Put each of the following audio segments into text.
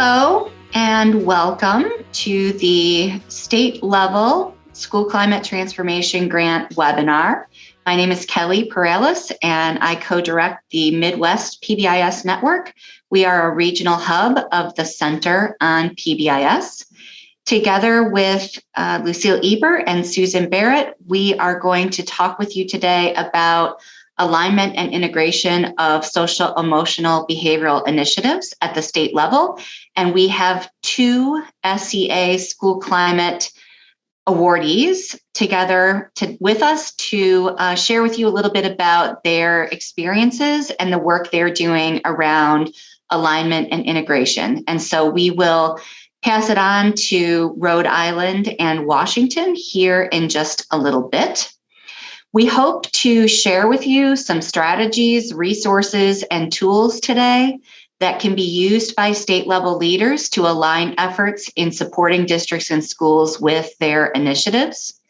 Hello and welcome to the state level School Climate Transformation Grant webinar. My name is Kelly Perales and I co-direct the Midwest PBIS network. We are a regional hub of the Center on PBIS. Together with Lucille Eber and Susan Barrett, we are going to talk with you today about alignment and integration of social, emotional, behavioral initiatives at the state level. And we have two SCA School Climate awardees together with us to share with you a little bit about their experiences and the work they're doing around alignment and integration. And so we will pass it on to Rhode Island and Washington here in just a little bit. We hope to share with you some strategies, resources, and tools today that can be used by state level leaders to align efforts in supporting districts and schools with their initiatives.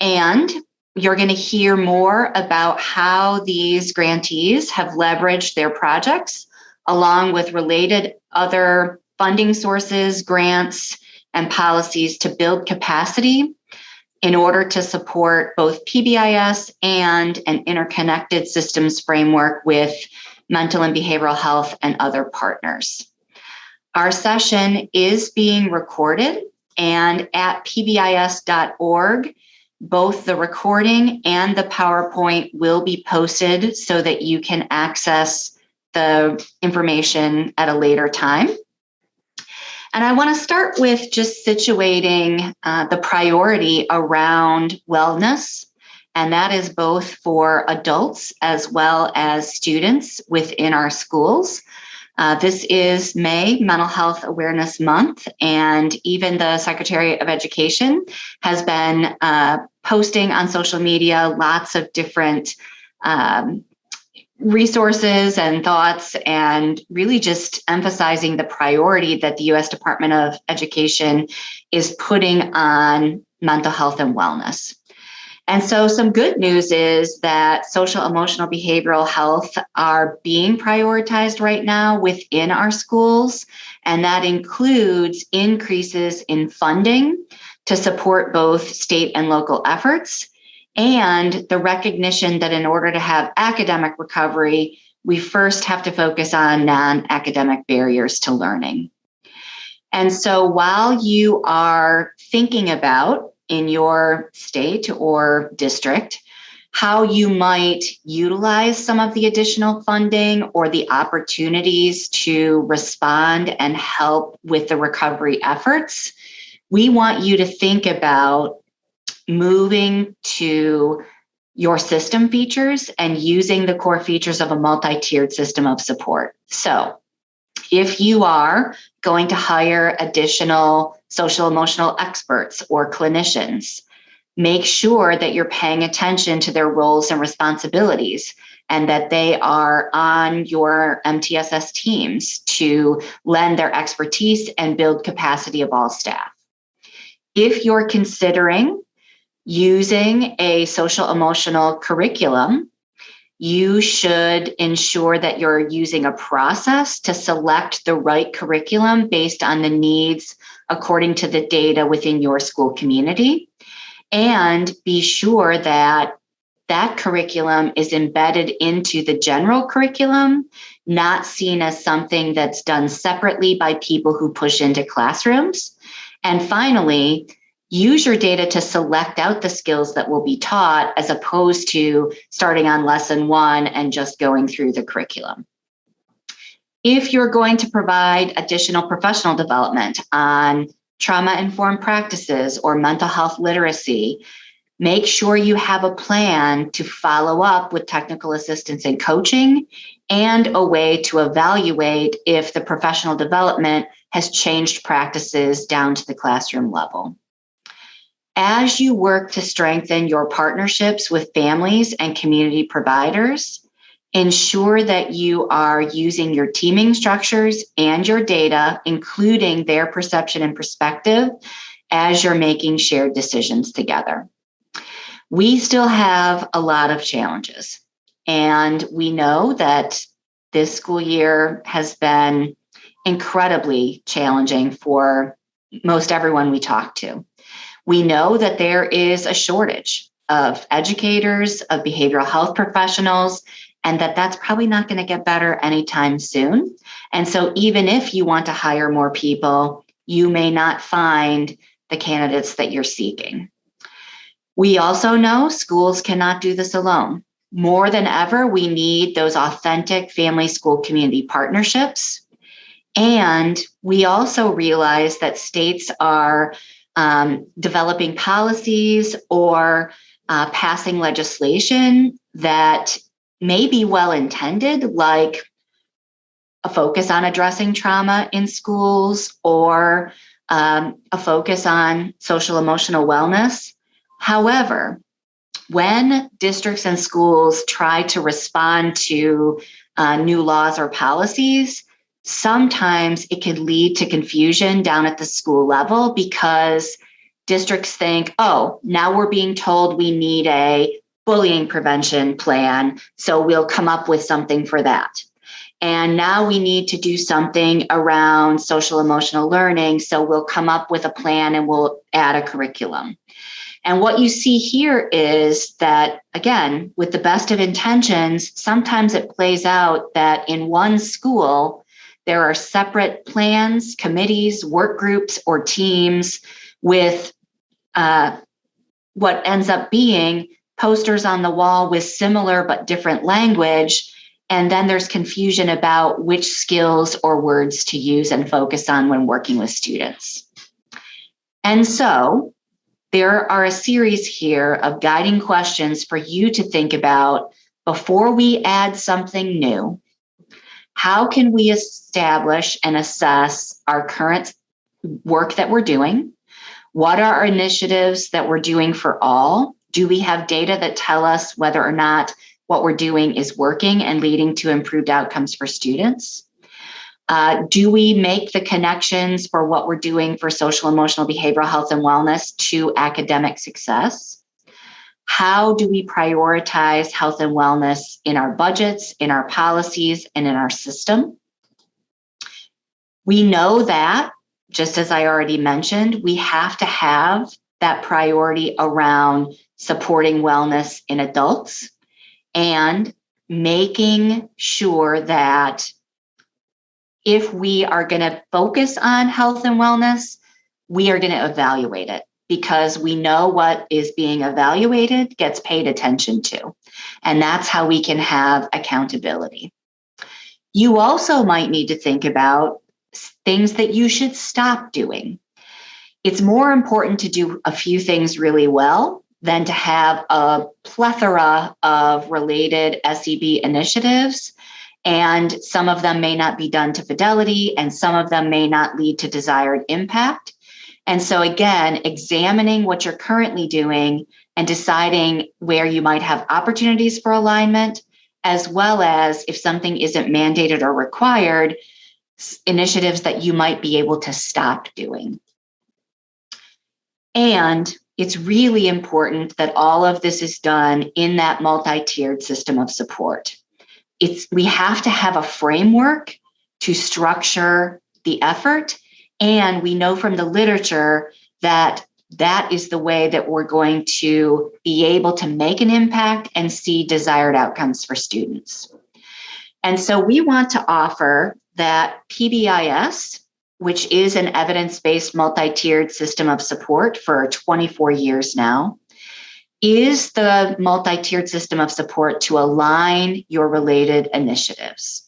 And you're going to hear more about how these grantees have leveraged their projects along with related other funding sources, grants, and policies to build capacity in order to support both PBIS and an interconnected systems framework with mental and behavioral health and other partners. Our session is being recorded, and at pbis.org, both the recording and the PowerPoint will be posted so that you can access the information at a later time. And I want to start with just situating the priority around wellness, and that is both for adults as well as students within our schools. This is May, Mental Health Awareness Month, and even the Secretary of Education has been posting on social media lots of different resources and thoughts, and really just emphasizing the priority that the U.S. Department of Education is putting on mental health and wellness. And so some good news is that social, emotional, behavioral health are being prioritized right now within our schools, and that includes increases in funding to support both state and local efforts, and the recognition that in order to have academic recovery, we first have to focus on non-academic barriers to learning. And so while you are thinking about in your state or district how you might utilize some of the additional funding or the opportunities to respond and help with the recovery efforts, we want you to think about moving to your system features and using the core features of a multi-tiered system of support. So if you are going to hire additional social emotional experts or clinicians, make sure that you're paying attention to their roles and responsibilities and that they are on your MTSS teams to lend their expertise and build capacity of all staff. If you're considering using a social emotional curriculum, you should ensure that you're using a process to select the right curriculum based on the needs according to the data within your school community. And be sure that that curriculum is embedded into the general curriculum, not seen as something that's done separately by people who push into classrooms. And finally, use your data to select out the skills that will be taught as opposed to starting on lesson one and just going through the curriculum. If you're going to provide additional professional development on trauma-informed practices or mental health literacy, make sure you have a plan to follow up with technical assistance and coaching and a way to evaluate if the professional development has changed practices down to the classroom level. As you work to strengthen your partnerships with families and community providers, ensure that you are using your teaming structures and your data, including their perception and perspective, as you're making shared decisions together. We still have a lot of challenges, and we know that this school year has been incredibly challenging for most everyone we talk to. We know that there is a shortage of educators, of behavioral health professionals, and that's probably not going to get better anytime soon. And so even if you want to hire more people, you may not find the candidates that you're seeking. We also know schools cannot do this alone. More than ever, we need those authentic family school community partnerships. And we also realize that states are developing policies or passing legislation that may be well-intended, like a focus on addressing trauma in schools or a focus on social emotional wellness. However, when districts and schools try to respond to new laws or policies, sometimes it can lead to confusion down at the school level because districts think, oh, now we're being told we need a bullying prevention plan, so we'll come up with something for that. And now we need to do something around social emotional learning, so we'll come up with a plan and we'll add a curriculum. And what you see here is that, again, with the best of intentions, sometimes it plays out that in one school, there are separate plans, committees, work groups, or teams with what ends up being posters on the wall with similar but different language. And then there's confusion about which skills or words to use and focus on when working with students. And so there are a series here of guiding questions for you to think about before we add something new. How can we establish and assess our current work that we're doing? What are our initiatives that we're doing for all? Do we have data that tell us whether or not what we're doing is working and leading to improved outcomes for students? Do we make the connections for what we're doing for social, emotional, behavioral health and wellness to academic success? How do we prioritize health and wellness in our budgets, in our policies, and in our system? We know that, just as I already mentioned, we have to have that priority around supporting wellness in adults and making sure that if we are going to focus on health and wellness, we are going to evaluate it because we know what is being evaluated gets paid attention to. And that's how we can have accountability. You also might need to think about things that you should stop doing. It's more important to do a few things really well than to have a plethora of related SEB initiatives. And some of them may not be done to Fidelity, and some of them may not lead to desired impact. And so again, examining what you're currently doing and deciding where you might have opportunities for alignment, as well as if something isn't mandated or required, initiatives that you might be able to stop doing. And it's really important that all of this is done in that multi-tiered system of support. We have to have a framework to structure the effort. And we know from the literature that that is the way that we're going to be able to make an impact and see desired outcomes for students. And so we want to offer that PBIS, which is an evidence-based multi-tiered system of support for 24 years now, is the multi-tiered system of support to align your related initiatives.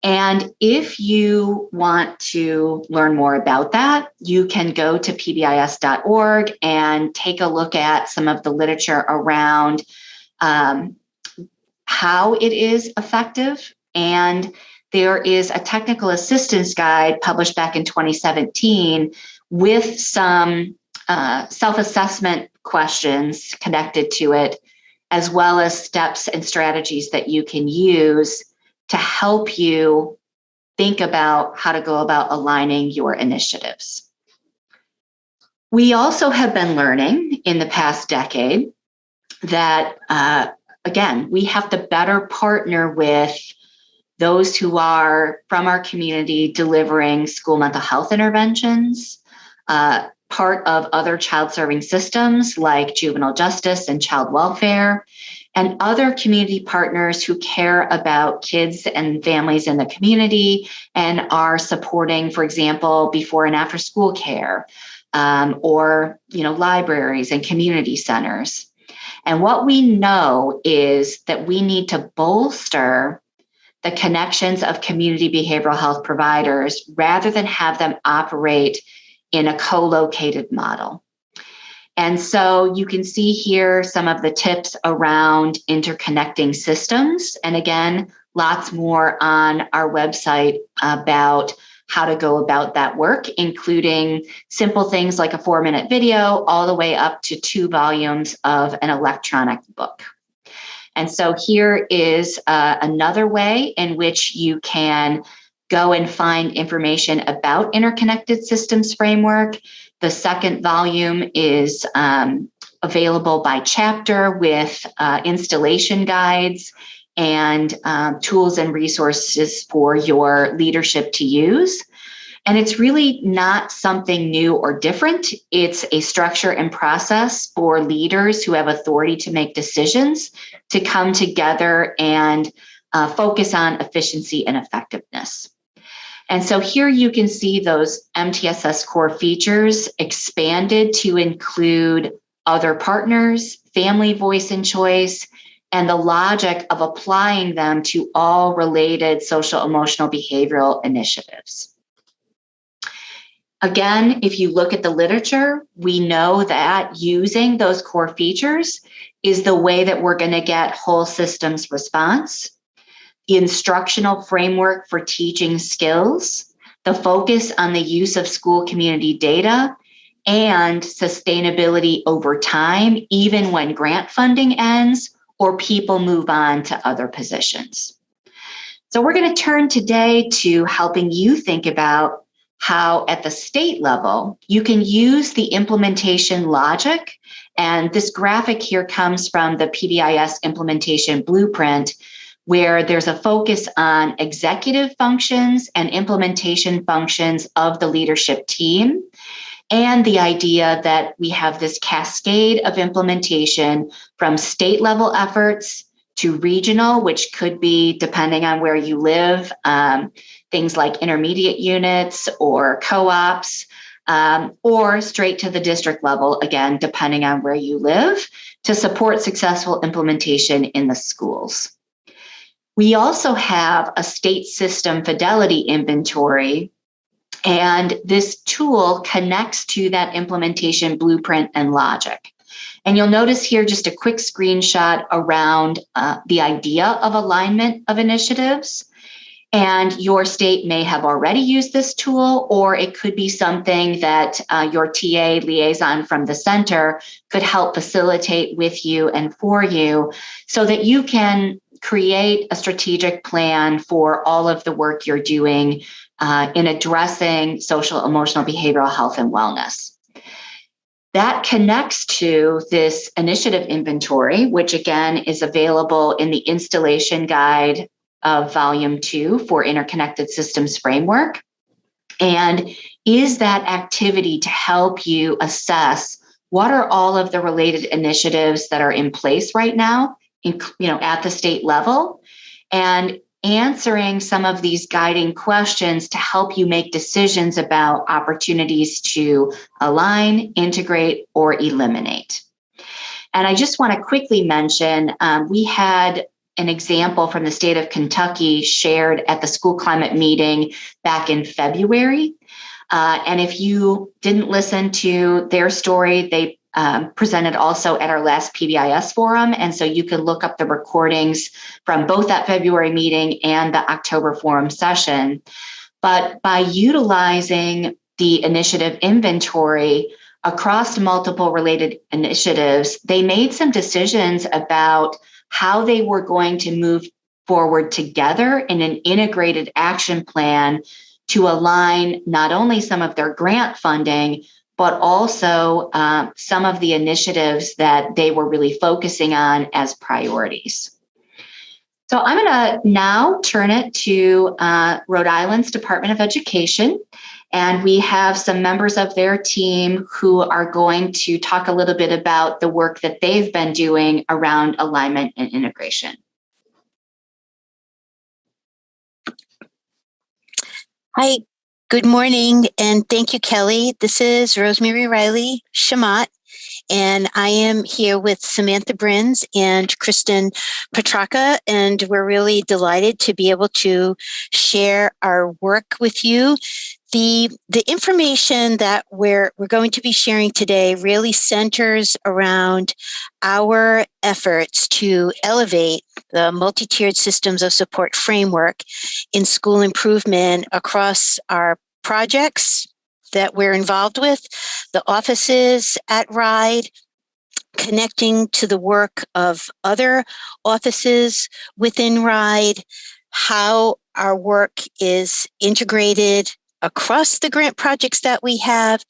And if you want to learn more about that, you can go to pbis.org and take a look at some of the literature around how it is effective. And there is a technical assistance guide published back in 2017 with some self-assessment questions connected to it, as well as steps and strategies that you can use to help you think about how to go about aligning your initiatives. We also have been learning in the past decade that, again, we have to better partner with those who are from our community delivering school mental health interventions, part of other child-serving systems like juvenile justice and child welfare, and other community partners who care about kids and families in the community and are supporting, for example, before and after school care, or libraries and community centers. And what we know is that we need to bolster the connections of community behavioral health providers rather than have them operate in a co-located model. And so you can see here some of the tips around interconnecting systems. And again, lots more on our website about how to go about that work, including simple things like a 4-minute video all the way up to 2 volumes of an electronic book. And so here is another way in which you can go and find information about interconnected systems framework. The second volume is available by chapter with installation guides and tools and resources for your leadership to use. And it's really not something new or different. It's a structure and process for leaders who have authority to make decisions to come together and focus on efficiency and effectiveness. And so here you can see those MTSS core features expanded to include other partners, family voice and choice, and the logic of applying them to all related social, emotional, behavioral initiatives. Again, if you look at the literature, we know that using those core features is the way that we're going to get whole systems response. The instructional framework for teaching skills, the focus on the use of school community data, and sustainability over time, even when grant funding ends or people move on to other positions. So we're going to turn today to helping you think about how at the state level, you can use the implementation logic. And this graphic here comes from the PBIS implementation blueprint, where there's a focus on executive functions and implementation functions of the leadership team, and the idea that we have this cascade of implementation from state level efforts to regional, which could be, depending on where you live, things like intermediate units or co-ops, or straight to the district level, again, depending on where you live, to support successful implementation in the schools. We also have a state system fidelity inventory, and this tool connects to that implementation blueprint and logic. And you'll notice here just a quick screenshot around the idea of alignment of initiatives. And your state may have already used this tool, or it could be something that your TA liaison from the center could help facilitate with you and for you so that you can create a strategic plan for all of the work you're doing in addressing social, emotional, behavioral health and wellness. That connects to this initiative inventory, which again is available in the installation guide of Volume 2 for Interconnected Systems Framework, and is that activity to help you assess what are all of the related initiatives that are in place right now, at the state level, and answering some of these guiding questions to help you make decisions about opportunities to align, integrate, or eliminate. And I just want to quickly mention, we had an example from the state of Kentucky shared at the school climate meeting back in February. And if you didn't listen to their story, they presented also at our last PBIS forum. And so you can look up the recordings from both that February meeting and the October forum session. But by utilizing the initiative inventory across multiple related initiatives, they made some decisions about how they were going to move forward together in an integrated action plan to align not only some of their grant funding, but also some of the initiatives that they were really focusing on as priorities. So I'm going to now turn it to Rhode Island's Department of Education. And we have some members of their team who are going to talk a little bit about the work that they've been doing around alignment and integration. Hi, good morning, and thank you, Kelly. This is Rosemary Riley Shamat, and I am here with Samantha Brins and Kristen Petraka, and we're really delighted to be able to share our work with you. The information that we're going to be sharing today really centers around our efforts to elevate the multi-tiered systems of support framework in school improvement across our projects that we're involved with, the offices at RIDE, connecting to the work of other offices within RIDE, how our work is integrated across the grant projects that we have,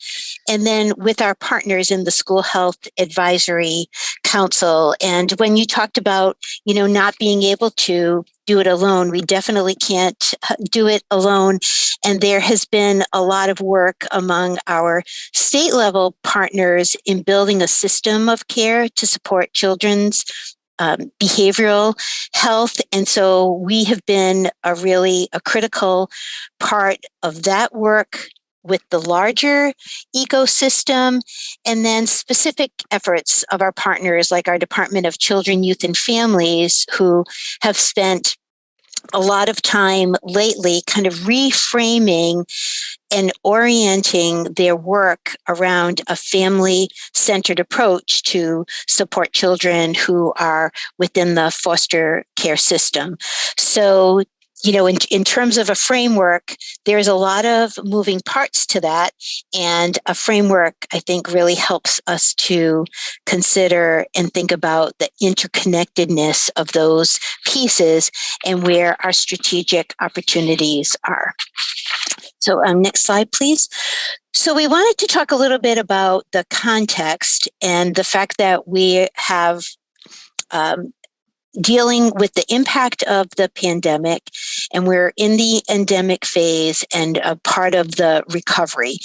and then with our partners in the School Health Advisory Council. And when you talked about, not being able to do it alone, we definitely can't do it alone. And there has been a lot of work among our state level partners in building a system of care to support children's behavioral health. And so we have been a critical part of that work with the larger ecosystem, and then specific efforts of our partners like our Department of Children, Youth, and Families, who have spent a lot of time lately kind of reframing and orienting their work around a family-centered approach to support children who are within the foster care system. So, in terms of a framework, there's a lot of moving parts to that. And a framework, I think, really helps us to consider and think about the interconnectedness of those pieces and where our strategic opportunities are. So next slide, please. So we wanted to talk a little bit about the context and the fact that we have dealing with the impact of the pandemic, and we're in the endemic phase and a part of the recovery.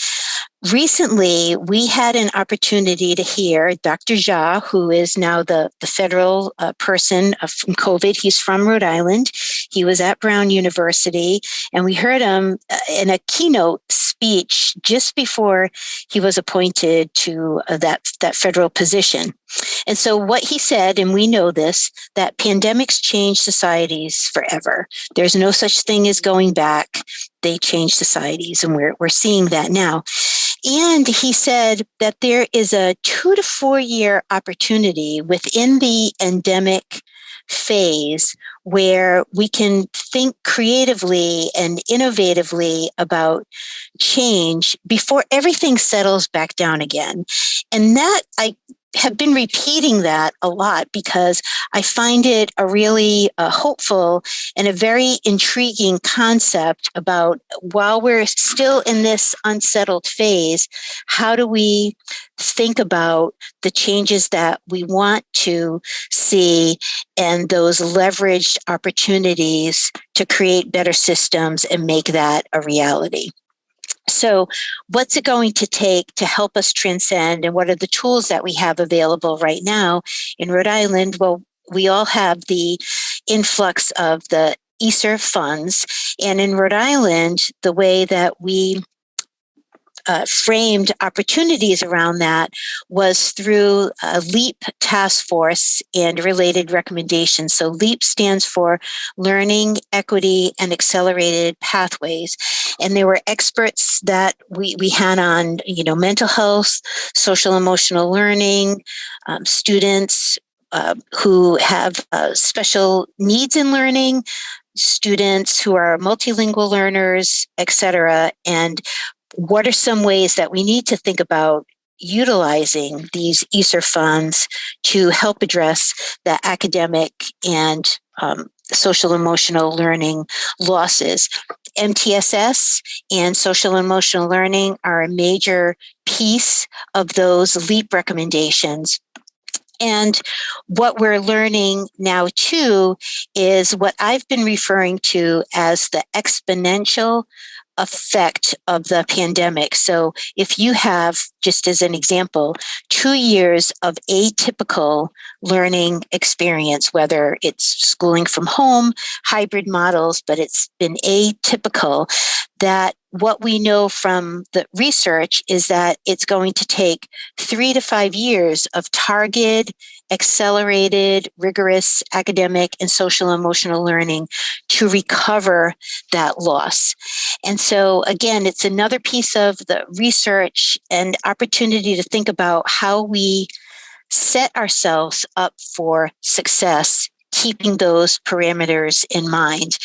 Recently, we had an opportunity to hear Dr. Jha, who is now the federal person from COVID. He's from Rhode Island. He was at Brown University, and we heard him in a keynote speech just before he was appointed to that federal position. And so what he said, and we know this, that pandemics change societies forever. There's no such thing as going back. They change societies, and we're seeing that now. And he said that there is a 2 to 4 year opportunity within the endemic phase where we can think creatively and innovatively about change before everything settles back down again. And that I have been repeating that a lot because I find it a really hopeful and a very intriguing concept about, while we're still in this unsettled phase, how do we think about the changes that we want to see and those leveraged opportunities to create better systems and make that a reality. So what's it going to take to help us transcend, and what are the tools that we have available right now in Rhode Island? Well, we all have the influx of the ESSER funds, and in Rhode Island, the way that we framed opportunities around that was through a LEAP task force and related recommendations. So LEAP stands for Learning, Equity, and Accelerated Pathways. And there were experts that we had on, mental health, social emotional learning, students who have special needs in learning, students who are multilingual learners, et cetera. And what are some ways that we need to think about utilizing these ESSER funds to help address the academic and social emotional learning losses? MTSS and social emotional learning are a major piece of those LEAP recommendations. And what we're learning now, too, is what I've been referring to as the exponential effect of the pandemic. So if you have, just as an example, 2 years of atypical learning experience, whether it's schooling from home, hybrid models, but it's been atypical, that what we know from the research is that it's going to take 3 to 5 years of targeted, accelerated, rigorous academic and social emotional learning to recover that loss. And so again, it's another piece of the research and opportunity to think about how we set ourselves up for success, keeping those parameters in mind.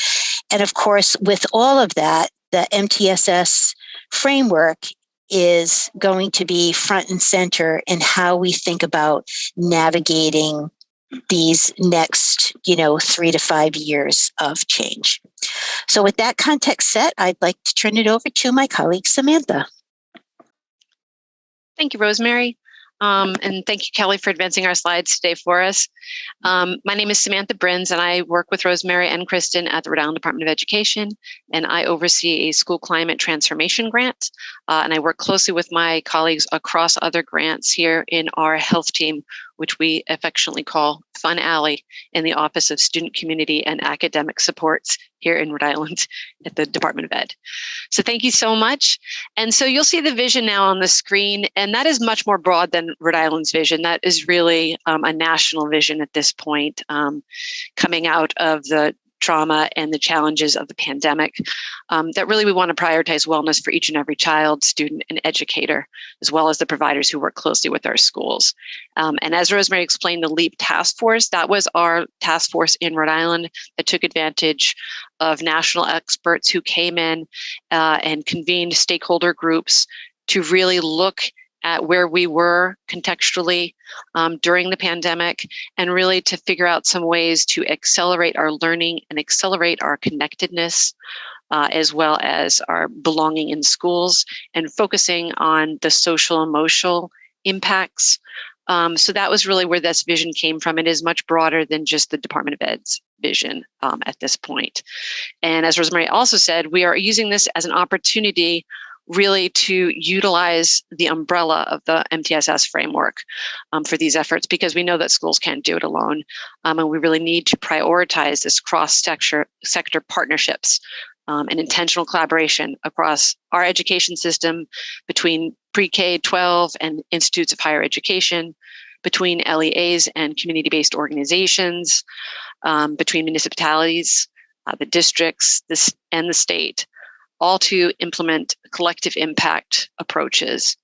And of course, with all of that, the MTSS framework is going to be front and center in how we think about navigating these next, 3 to 5 years of change. So with that context set, I'd like to turn it over to my colleague, Samantha. Thank you, Rosemary. And thank you, Kelly, for advancing our slides today for us. My name is Samantha Brins, and I work with Rosemary and Kristen at the Rhode Island Department of Education, and I oversee a School Climate Transformation Grant, and I work closely with my colleagues across other grants here in our health team, which we affectionately call Fun Alley, in the Office of Student, Community, and Academic Supports here in Rhode Island at the Department of Ed. So thank you so much. And so you'll see the vision now on the screen, and that is much more broad than Rhode Island's vision. That is really a national vision at this point, coming out of the trauma and the challenges of the pandemic, that really we want to prioritize wellness for each and every child, student, and educator, as well as the providers who work closely with our schools. And as Rosemary explained, the LEAP task force, that was our task force in Rhode Island that took advantage of national experts who came in and convened stakeholder groups to really look at where we were contextually during the pandemic, and really to figure out some ways to accelerate our learning and accelerate our connectedness, as well as our belonging in schools, and focusing on the social emotional impacts. So that was really where this vision came from. It is much broader than just the Department of Ed's vision at this point. And as Rosemary also said, we are using this as an opportunity really to utilize the umbrella of the MTSS framework for these efforts, because we know that schools can't do it alone. And we really need to prioritize this cross-sector partnerships and intentional collaboration across our education system, between pre-K 12 and institutes of higher education, between LEAs and community-based organizations, between municipalities, the districts, and the state, all to implement collective impact approaches.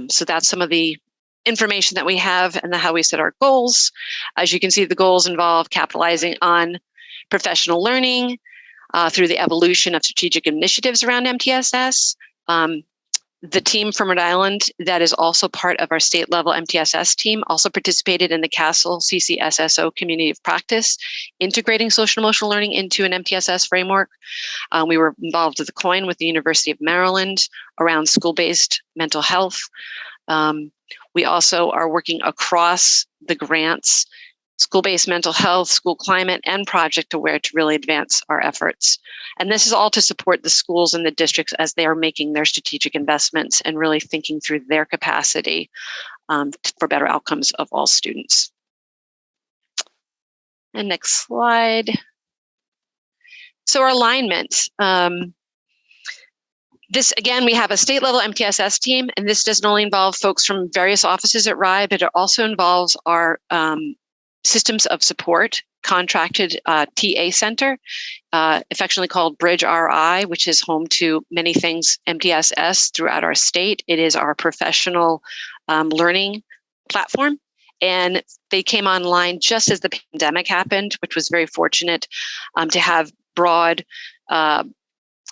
So that's some of the information that we have and how we set our goals. As you can see, the goals involve capitalizing on professional learning through the evolution of strategic initiatives around MTSS. The team from Rhode Island that is also part of our state level MTSS team also participated in the CASEL CCSSO community of practice, integrating social emotional learning into an MTSS framework. We were involved with the COIN with the University of Maryland around school-based mental health. We also are working across the grants, school-based mental health, school climate, and Project Aware to really advance our efforts. And this is all to support the schools and the districts as they are making their strategic investments and really thinking through their capacity for better outcomes of all students. And next slide. So our alignment. This, again, we have a state level MTSS team, and this doesn't only involve folks from various offices at RIE, but it also involves our systems of support, contracted TA center, affectionately called Bridge RI, which is home to many things MTSS throughout our state. It is our professional learning platform. And they came online just as the pandemic happened, which was very fortunate to have broad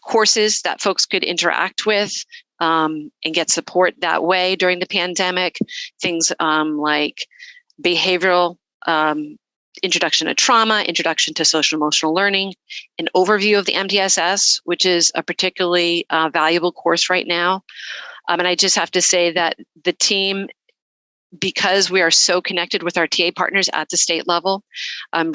courses that folks could interact with and get support that way during the pandemic. Things like behavioral introduction to trauma, introduction to social emotional learning, an overview of the MTSS, which is a particularly valuable course right now. And I just have to say that the team because we are so connected with our TA partners at the state level,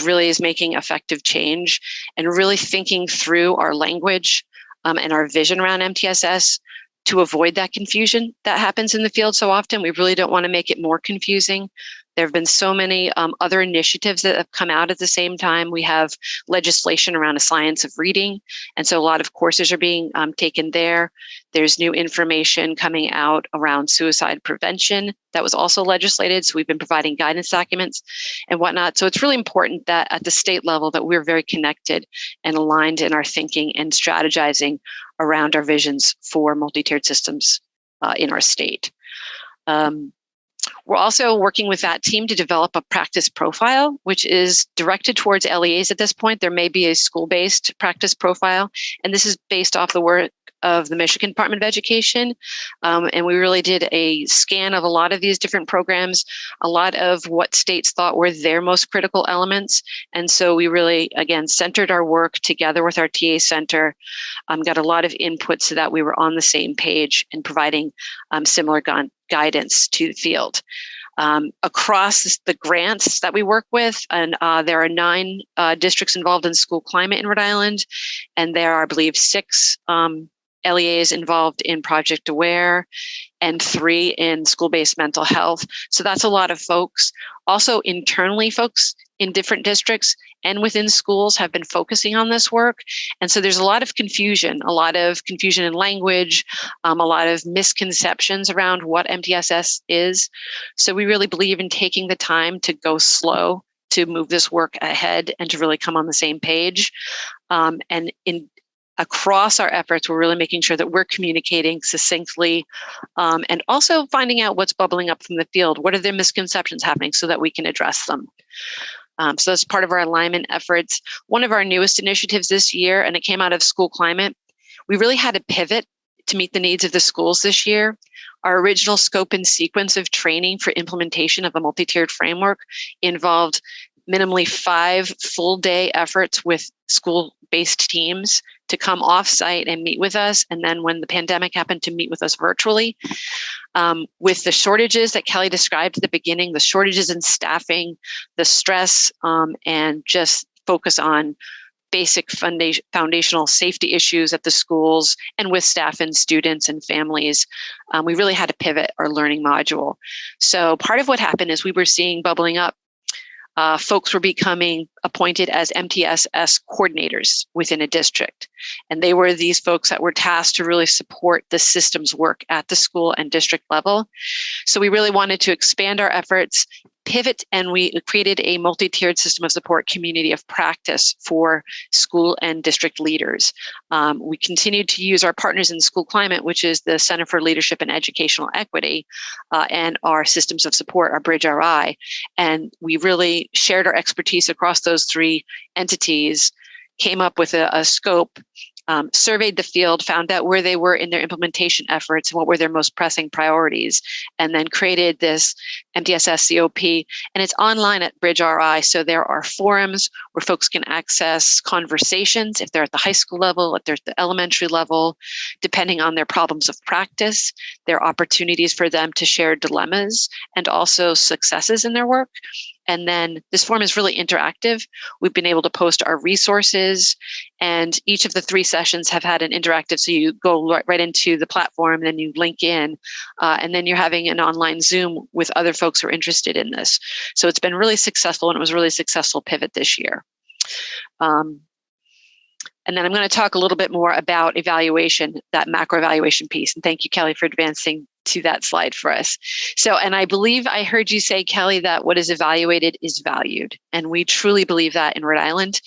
really is making effective change and really thinking through our language and our vision around MTSS to avoid that confusion that happens in the field so often. We really don't want to make it more confusing. There have been so many other initiatives that have come out at the same time. We have legislation around a science of reading, and so a lot of courses are being taken there. There's new information coming out around suicide prevention that was also legislated, so we've been providing guidance documents and whatnot. So it's really important that at the state level that we're very connected and aligned in our thinking and strategizing around our visions for multi-tiered systems in our state. We're also working with that team to develop a practice profile, which is directed towards LEAs at this point. There may be a school-based practice profile, and this is based off the work of the Michigan Department of Education. And we really did a scan of a lot of these different programs, a lot of what states thought were their most critical elements. And so we really, again, centered our work together with our TA center, got a lot of input so that we were on the same page and providing similar guidance to the field. Across the grants that we work with, and there are 9 districts involved in School Climate in Rhode Island, and there are, I believe, 6 LEAs involved in Project Aware and 3 in school-based mental health. So that's a lot of folks. Also internally, folks in different districts and within schools have been focusing on this work. And so there's a lot of confusion in language, a lot of misconceptions around what MTSS is. So we really believe in taking the time to go slow to move this work ahead and to really come on the same page. Across our efforts, we're really making sure that we're communicating succinctly and also finding out what's bubbling up from the field. What are the misconceptions happening so that we can address them? So that's part of our alignment efforts. One of our newest initiatives this year, and it came out of School Climate, we really had to pivot to meet the needs of the schools this year. Our original scope and sequence of training for implementation of a multi-tiered framework involved minimally 5 full-day efforts with school-based teams to come off-site and meet with us. And then when the pandemic happened, to meet with us virtually. With the shortages that Kelly described at the beginning, the shortages in staffing, the stress, and just focus on basic foundational safety issues at the schools and with staff and students and families, we really had to pivot our learning module. So part of what happened is we were seeing bubbling up folks were becoming appointed as MTSS coordinators within a district. And they were these folks that were tasked to really support the systems work at the school and district level. So we really wanted to expand our efforts, pivot, and we created a multi-tiered system of support community of practice for school and district leaders. We continued to use our partners in School Climate, which is the Center for Leadership and Educational Equity, and our systems of support, our Bridge RI. And we really shared our expertise across those 3 entities, came up with a scope, surveyed the field, found out where they were in their implementation efforts and what were their most pressing priorities, and then created this MTSS COP. And it's online at Bridge RI. So there are forums where folks can access conversations if they're at the high school level, if they're at the elementary level, depending on their problems of practice. There are opportunities for them to share dilemmas and also successes in their work. And then this forum is really interactive. We've been able to post our resources, and each of the 3 sessions have had an interactive. So you go right into the platform, then you link in, and then you're having an online Zoom with other folks who are interested in this. So it's been really successful, and it was a really successful pivot this year. And then I'm going to talk a little bit more about evaluation, that macro evaluation piece. And thank you, Kelly, for advancing to that slide for us. So, and I believe I heard you say, Kelly, that what is evaluated is valued. And we truly believe that in Rhode Island.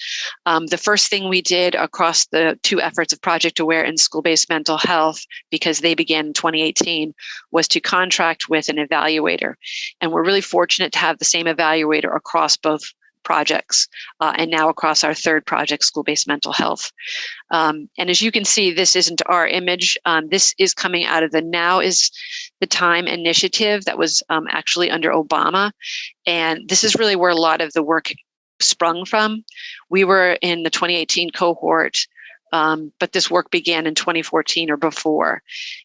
The first thing we did across the 2 efforts of Project Aware and school-based mental health, because they began in 2018, was to contract with an evaluator. And we're really fortunate to have the same evaluator across both projects, and now across our 3rd project, school-based mental health. And as you can see, this isn't our image. This is coming out of the Now is the Time initiative that was actually under Obama. And this is really where a lot of the work sprung from. We were in the 2018 cohort but this work began in 2014 or before.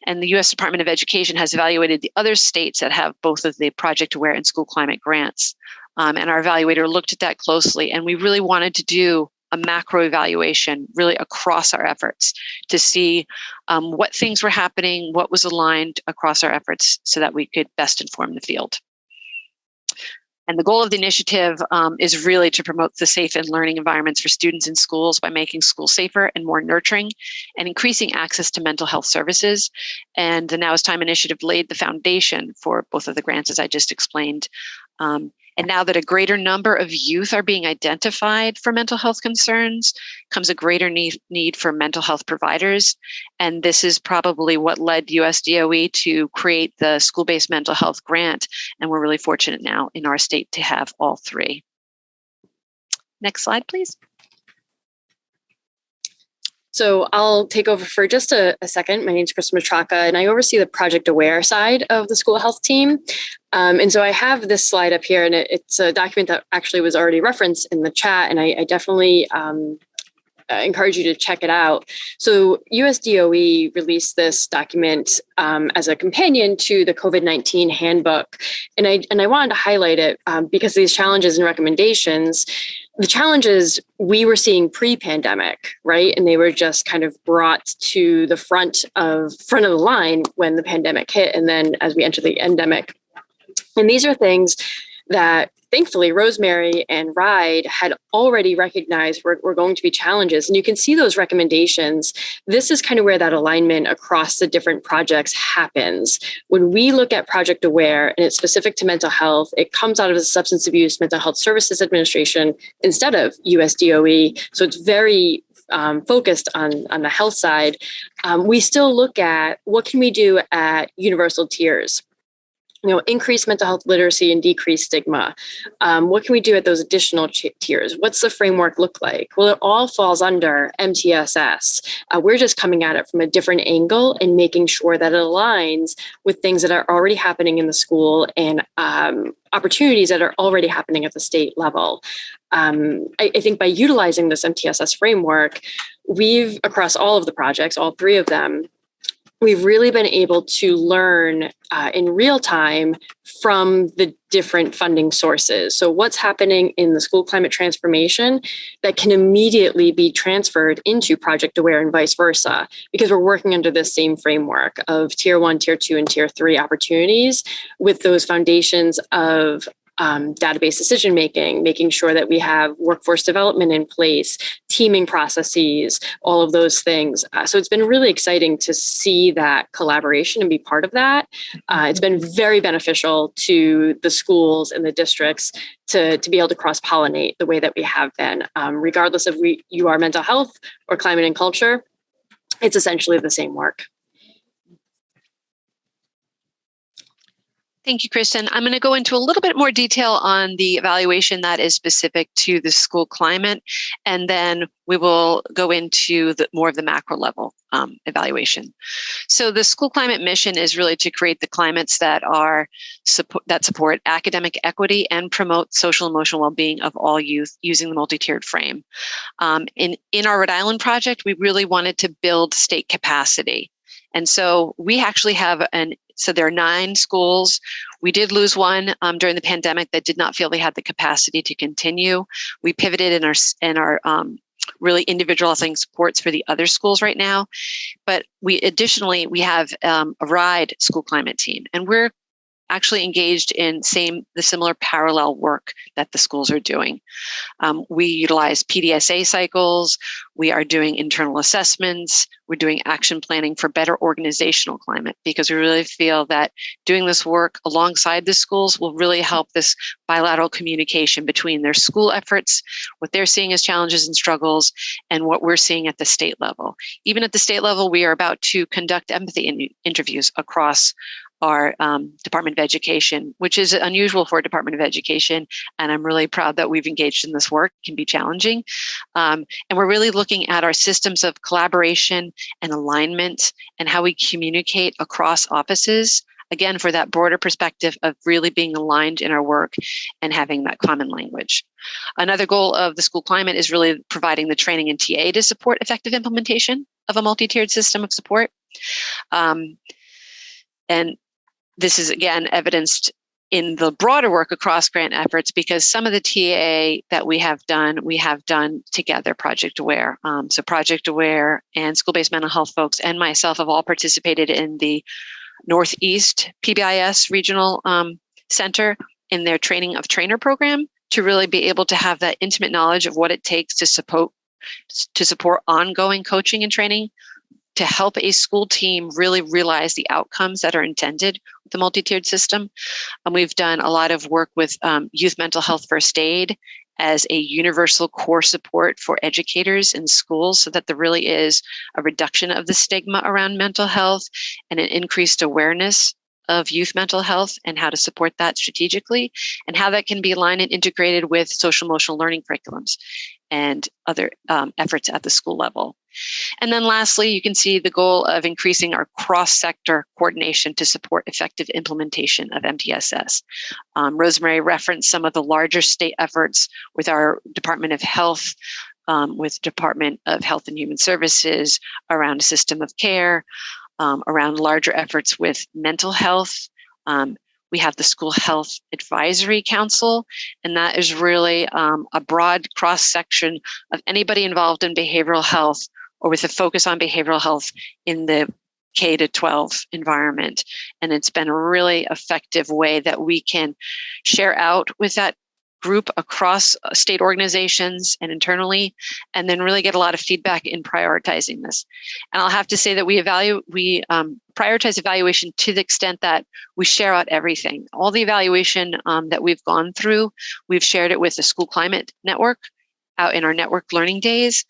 And the U.S. Department of Education has evaluated the other states that have both of the Project Aware and School Climate grants. And our evaluator looked at that closely, and we really wanted to do a macro evaluation really across our efforts to see what things were happening, what was aligned across our efforts so that we could best inform the field. And the goal of the initiative is really to promote the safe and learning environments for students in schools by making schools safer and more nurturing and increasing access to mental health services. And the Now is Time initiative laid the foundation for both of the grants, as I just explained. And now that a greater number of youth are being identified for mental health concerns, comes a greater need for mental health providers. And this is probably what led USDOE to create the school-based mental health grant. And we're really fortunate now in our state to have all three. Next slide, please. So I'll take over for just a second. My name is Kristen Matraka, and I oversee the Project Aware side of the school health team. And so I have this slide up here, and it's a document that actually was already referenced in the chat, and I definitely encourage you to check it out. So USDOE released this document as a companion to the COVID-19 handbook, and I wanted to highlight it because these challenges and recommendations. The challenges we were seeing pre-pandemic, right? And they were just kind of brought to the front of the line when the pandemic hit. And then as we enter the endemic. And these are things that thankfully Rosemary and Ride had already recognized were going to be challenges. And you can see those recommendations. This is kind of where that alignment across the different projects happens. When we look at Project Aware and it's specific to mental health, it comes out of the Substance Abuse Mental Health Services Administration instead of USDOE. So it's very focused on the health side. We still look at what can we do at universal tiers. Increase mental health literacy and decrease stigma. What can we do at those additional tiers? What's the framework look like? Well, it all falls under MTSS. We're just coming at it from a different angle and making sure that it aligns with things that are already happening in the school and opportunities that are already happening at the state level. I think by utilizing this MTSS framework, we've, across all of the projects, all three of them, we've really been able to learn in real time from the different funding sources. So what's happening in the school climate transformation that can immediately be transferred into Project Aware and vice versa, because we're working under this same framework of tier 1, tier 2, and tier 3 opportunities with those foundations of database decision making, making sure that we have workforce development in place, teaming processes, all of those things. So it's been really exciting to see that collaboration and be part of that. It's been very beneficial to the schools and the districts to be able to cross-pollinate the way that we have been, regardless of you are mental health or climate and culture. It's essentially the same work. Thank you, Kristen. I'm going to go into a little bit more detail on the evaluation that is specific to the school climate, and then we will go into more of the macro level evaluation. So the school climate mission is really to create the climates that support academic equity and promote social and emotional well-being of all youth using the multi-tiered frame. In our Rhode Island project, we really wanted to build state capacity. And so we actually have so there are 9 schools. We did lose one during the pandemic that did not feel they had the capacity to continue. We pivoted in our really individualizing supports for the other schools right now. But we have a RIDE school climate team, and we're actually engaged in the similar parallel work that the schools are doing. We utilize PDSA cycles. We are doing internal assessments. We're doing action planning for better organizational climate, because we really feel that doing this work alongside the schools will really help this bilateral communication between their school efforts, what they're seeing as challenges and struggles, and what we're seeing at the state level. Even at the state level, we are about to conduct empathy interviews across our Department of Education, which is unusual for a Department of Education. And I'm really proud that we've engaged in this work. It can be challenging. And we're really looking at our systems of collaboration and alignment and how we communicate across offices. again, for that broader perspective of really being aligned in our work and having that common language. Another goal of the School Climate is really providing the training and TA to support effective implementation of a multi-tiered system of support. And this is, again, evidenced in the broader work across grant efforts, because some of the TA that we have done together, Project Aware. So Project Aware and school-based mental health folks and myself have all participated in the Northeast PBIS Regional Center in their training of trainer program to really be able to have that intimate knowledge of what it takes to support ongoing coaching and training to help a school team really realize the outcomes that are intended with the multi-tiered system. And we've done a lot of work with youth mental health first aid as a universal core support for educators in schools, so that there really is a reduction of the stigma around mental health and an increased awareness of youth mental health and how to support that strategically, and how that can be aligned and integrated with social emotional learning curriculums and other efforts at the school level. And then lastly, you can see the goal of increasing our cross-sector coordination to support effective implementation of MTSS. Rosemary referenced some of the larger state efforts with our Department of Health, with Department of Health and Human Services around a system of care, around larger efforts with mental health. We have the School Health Advisory Council, and that is really a broad cross-section of anybody involved in behavioral health or with a focus on behavioral health in the K-12 environment. And it's been a really effective way that we can share out with that group across state organizations and internally, and then really get a lot of feedback in prioritizing this. And I'll have to say that we prioritize evaluation to the extent that we share out everything. All the evaluation that we've gone through, we've shared it with the School Climate Network out in our network learning days.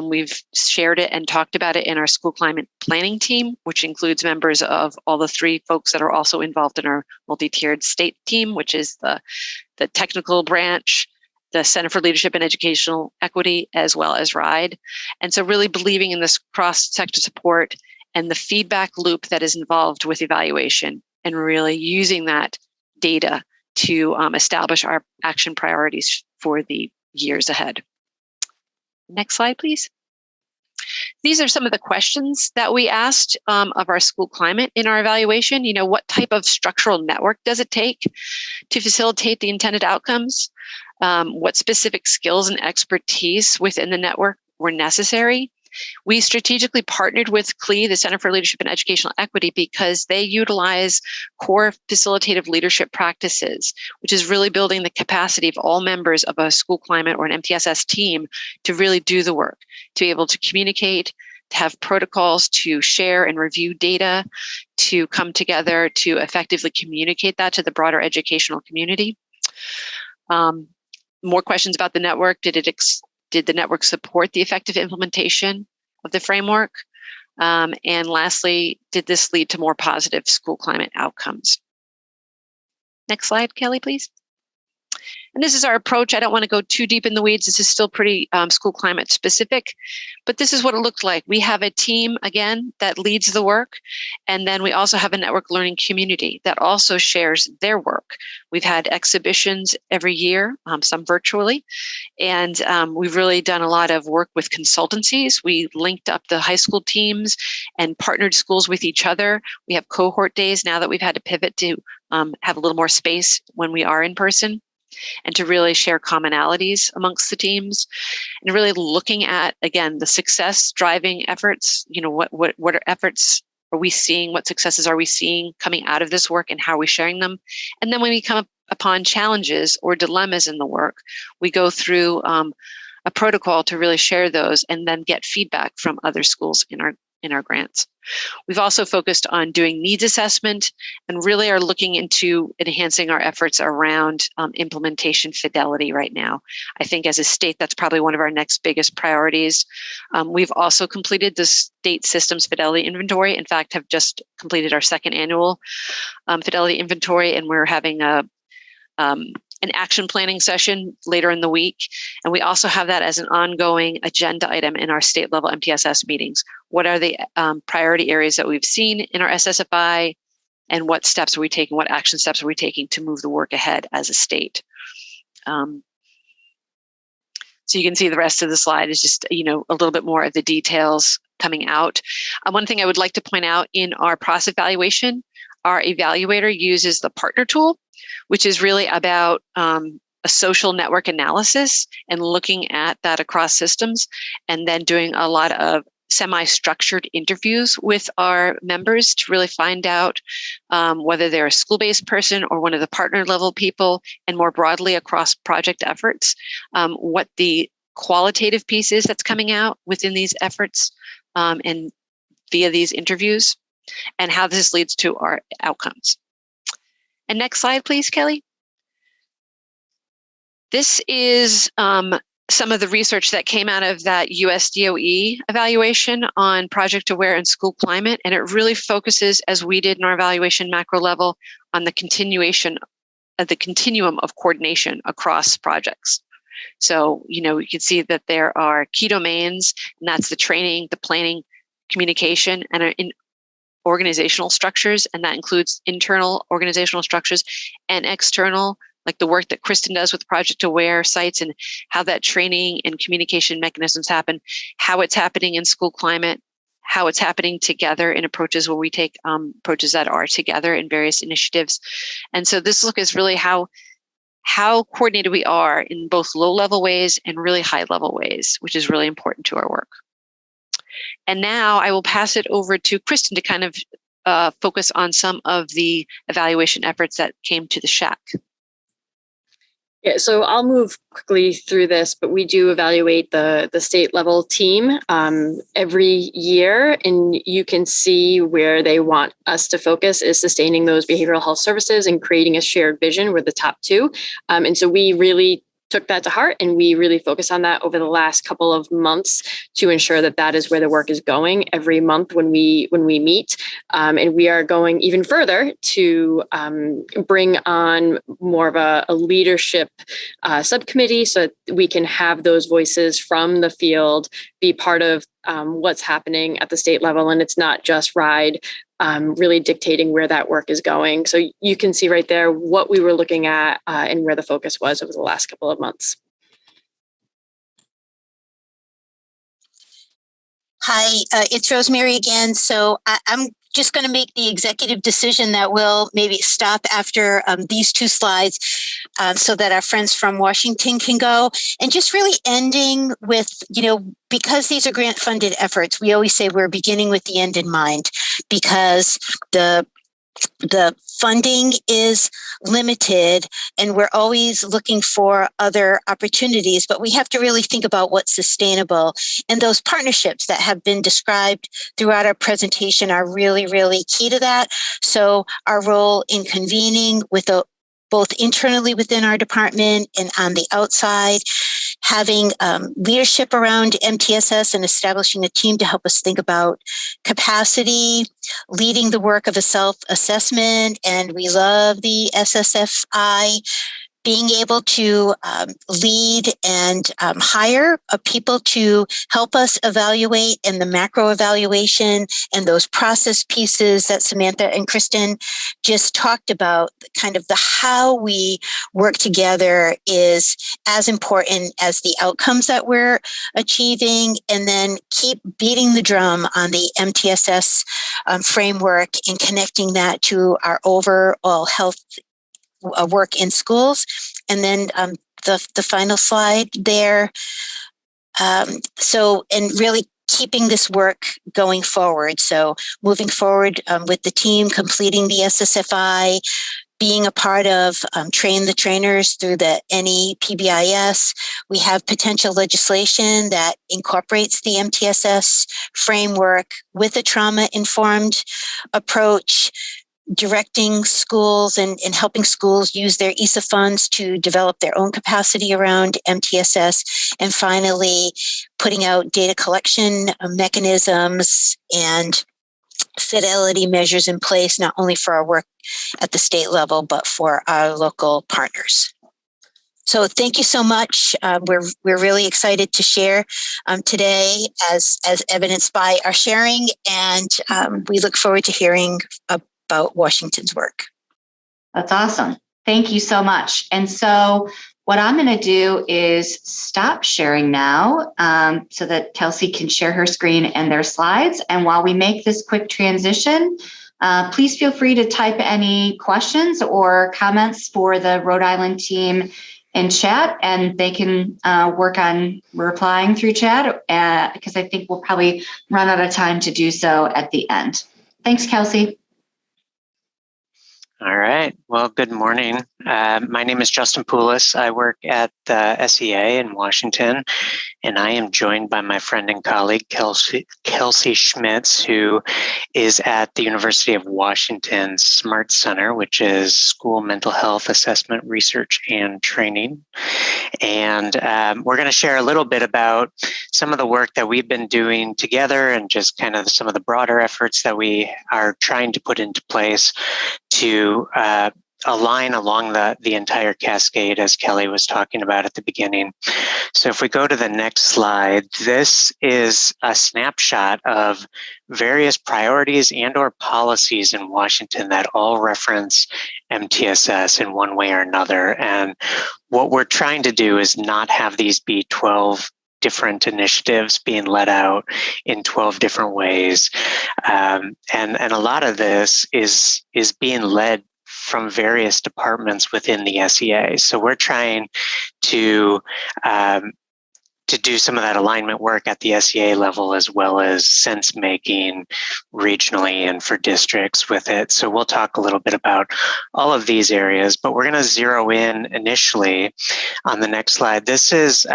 We've shared it and talked about it in our school climate planning team, which includes members of all the three folks that are also involved in our multi-tiered state team, which is the technical branch, the Center for Leadership and Educational Equity, as well as RIDE. And so really believing in this cross-sector support and the feedback loop that is involved with evaluation, and really using that data to establish our action priorities for the years ahead. Next slide, please. These are some of the questions that we asked of our school climate in our evaluation. What type of structural network does it take to facilitate the intended outcomes? What specific skills and expertise within the network were necessary? We strategically partnered with CLE, the Center for Leadership and Educational Equity, because they utilize core facilitative leadership practices, which is really building the capacity of all members of a school climate or an MTSS team to really do the work, to be able to communicate, to have protocols, to share and review data, to come together to effectively communicate that to the broader educational community. More questions about the network. Did the network support the effective implementation of the framework? And lastly, did this lead to more positive school climate outcomes? Next slide, Kelly, please. And this is our approach. I don't want to go too deep in the weeds. This is still pretty school climate specific, but this is what it looked like. We have a team, again, that leads the work. And then we also have a network learning community that also shares their work. We've had exhibitions every year, some virtually. And we've really done a lot of work with consultancies. We linked up the high school teams and partnered schools with each other. We have cohort days now that we've had to pivot to have a little more space when we are in person, and to really share commonalities amongst the teams, and really looking at, again, the success driving efforts. What are efforts are we seeing? What successes are we seeing coming out of this work, and how are we sharing them? And then when we come upon challenges or dilemmas in the work, we go through a protocol to really share those and then get feedback from other schools in our grants. We've also focused on doing needs assessment and really are looking into enhancing our efforts around implementation fidelity right now. I think as a state, that's probably one of our next biggest priorities. We've also completed the state systems fidelity inventory. In fact, have just completed our second annual fidelity inventory, and we're having an action planning session later in the week. And we also have that as an ongoing agenda item in our state level MTSS meetings. What are the priority areas that we've seen in our SSFI? and what steps are we taking, what action steps are we taking to move the work ahead as a state. So you can see the rest of the slide is just, a little bit more of the details coming out. One thing I would like to point out in our process evaluation, our evaluator uses the partner tool, which is really about a social network analysis and looking at that across systems, and then doing a lot of semi-structured interviews with our members to really find out whether they're a school-based person or one of the partner level people, and more broadly across project efforts, what the qualitative piece is that's coming out within these efforts and via these interviews, and how this leads to our outcomes. And next slide, please, Kelly. This is some of the research that came out of that US DOE evaluation on project aware and school climate. And it really focuses, as we did in our evaluation macro level, on the continuation of the continuum of coordination across projects. So, you can see that there are key domains, and that's the training, the planning, communication, and in organizational structures. And that includes internal organizational structures and external, like the work that Kristen does with Project Aware sites and how that training and communication mechanisms happen, how it's happening in school climate, how it's happening together in approaches where we take approaches that are together in various initiatives. And so this look is really how coordinated we are in both low-level ways and really high-level ways, which is really important to our work. And now I will pass it over to Kristen to kind of focus on some of the evaluation efforts that came to the SHAC. Yeah, so I'll move quickly through this, but we do evaluate the state level team every year, and you can see where they want us to focus is sustaining those behavioral health services and creating a shared vision. We're the top two. And so we really took that to heart, and we really focused on that over the last couple of months to ensure that that is where the work is going every month when we meet. And we are going even further to bring on more of a leadership subcommittee so that we can have those voices from the field be part of what's happening at the state level. And it's not just RIDE really dictating where that work is going. So you can see right there what we were looking at and where the focus was over the last couple of months. Hi, it's Rosemary again. So I'm just going to make the executive decision that we'll maybe stop after these two slides so that our friends from Washington can go. And just really ending with, because these are grant funded efforts, we always say we're beginning with the end in mind, because the funding is limited and we're always looking for other opportunities, but we have to really think about what's sustainable. And those partnerships that have been described throughout our presentation are really, really key to that. So our role in convening with both internally within our department and on the outside, having leadership around MTSS and establishing a team to help us think about capacity, leading the work of a self-assessment, and we love the SSFI, being able to lead and hire people to help us evaluate, and the macro evaluation and those process pieces that Samantha and Kristen just talked about, kind of the how we work together is as important as the outcomes that we're achieving, and then keep beating the drum on the MTSS framework and connecting that to our overall health work in schools. And then the final slide there. And really keeping this work going forward. So moving forward with the team, completing the SSFI, being a part of Train the Trainers through the NE PBIS. We have potential legislation that incorporates the MTSS framework with a trauma-informed approach, directing schools and helping schools use their ESA funds to develop their own capacity around MTSS, and finally putting out data collection mechanisms and fidelity measures in place, not only for our work at the state level, but for our local partners. So thank you so much. We're really excited to share today, as evidenced by our sharing, and we look forward to hearing about Washington's work. That's awesome. Thank you so much. And so what I'm going to do is stop sharing now so that Kelsey can share her screen and their slides. And while we make this quick transition, please feel free to type any questions or comments for the Rhode Island team in chat, and they can work on replying through chat because I think we'll probably run out of time to do so at the end. Thanks, Kelsey. All right. Well, good morning. My name is Justin Poulos. I work at the SEA in Washington, and I am joined by my friend and colleague, Kelsey Schmitz, who is at the University of Washington SMART Center, which is School Mental Health Assessment Research and Training. And we're going to share a little bit about some of the work that we've been doing together and just kind of some of the broader efforts that we are trying to put into place to align along the entire cascade, as Kelly was talking about at the beginning. So if we go to the next slide, this is a snapshot of various priorities and or policies in Washington that all reference MTSS in one way or another. And what we're trying to do is not have these be 12 different initiatives being let out in 12 different ways. And a lot of this is being led from various departments within the SEA. So we're trying to do some of that alignment work at the SEA level, as well as sense making regionally and for districts with it. So we'll talk a little bit about all of these areas, but we're going to zero in initially on the next slide. This is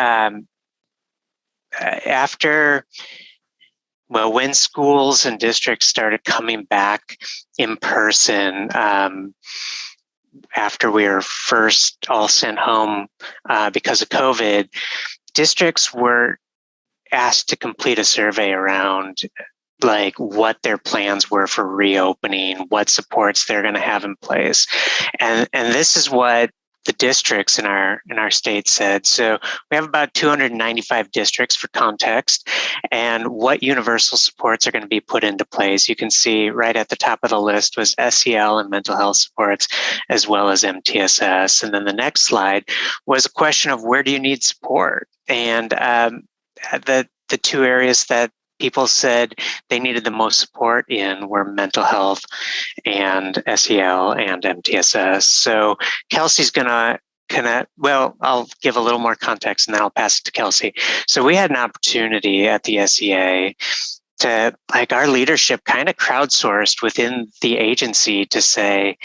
when schools and districts started coming back in person, after we were first all sent home because of COVID, districts were asked to complete a survey around like what their plans were for reopening, what supports they're going to have in place. And this is what the districts in our state said. So we have about 295 districts for context, and what universal supports are going to be put into place. You can see right at the top of the list was SEL and mental health supports, as well as MTSS. And then the next slide was a question of where do you need support? And the two areas that people said they needed the most support in were mental health and SEL and MTSS. So Kelsey's gonna I'll give a little more context and then I'll pass it to Kelsey. So we had an opportunity at the SEA to, like, our leadership kind of crowdsourced within the agency to say,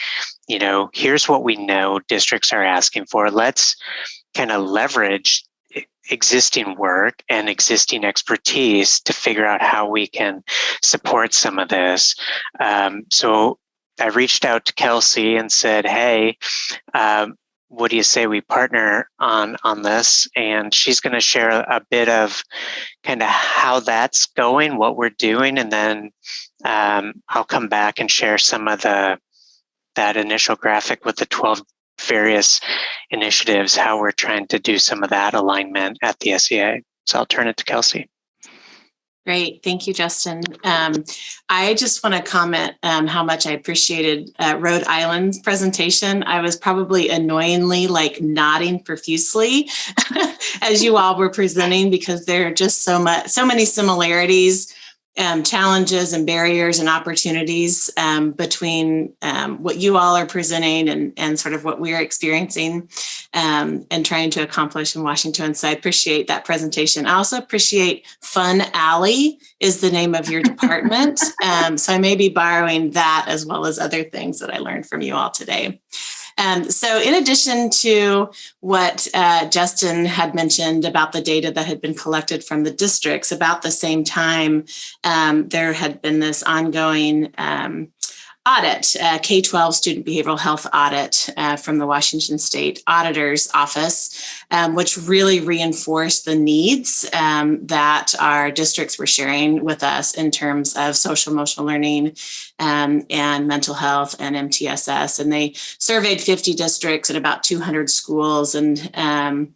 you know, here's what we know districts are asking for. Let's kind of leverage existing work and existing expertise to figure out how we can support some of this. So I reached out to Kelsey and said, hey, what do you say we partner on this? And she's going to share a bit of kind of how that's going, what we're doing, and then I'll come back and share some of that initial graphic with the 12 various initiatives, how we're trying to do some of that alignment at the SEA. So I'll turn it to Kelsey. Great. Thank you, Justin. I just want to comment how much I appreciated Rhode Island's presentation. I was probably annoyingly nodding profusely as you all were presenting, because there are just so many similarities, challenges and barriers and opportunities between what you all are presenting and sort of what we're experiencing and trying to accomplish in Washington. So I appreciate that presentation. I also appreciate Fun Alley is the name of your department. So I may be borrowing that as well as other things that I learned from you all today. So in addition to what Justin had mentioned about the data that had been collected from the districts, about the same time, there had been this ongoing audit, K-12 student behavioral health audit from the Washington State Auditor's Office, which really reinforced the needs that our districts were sharing with us in terms of social emotional learning and mental health and MTSS. And they surveyed 50 districts and about 200 schools. And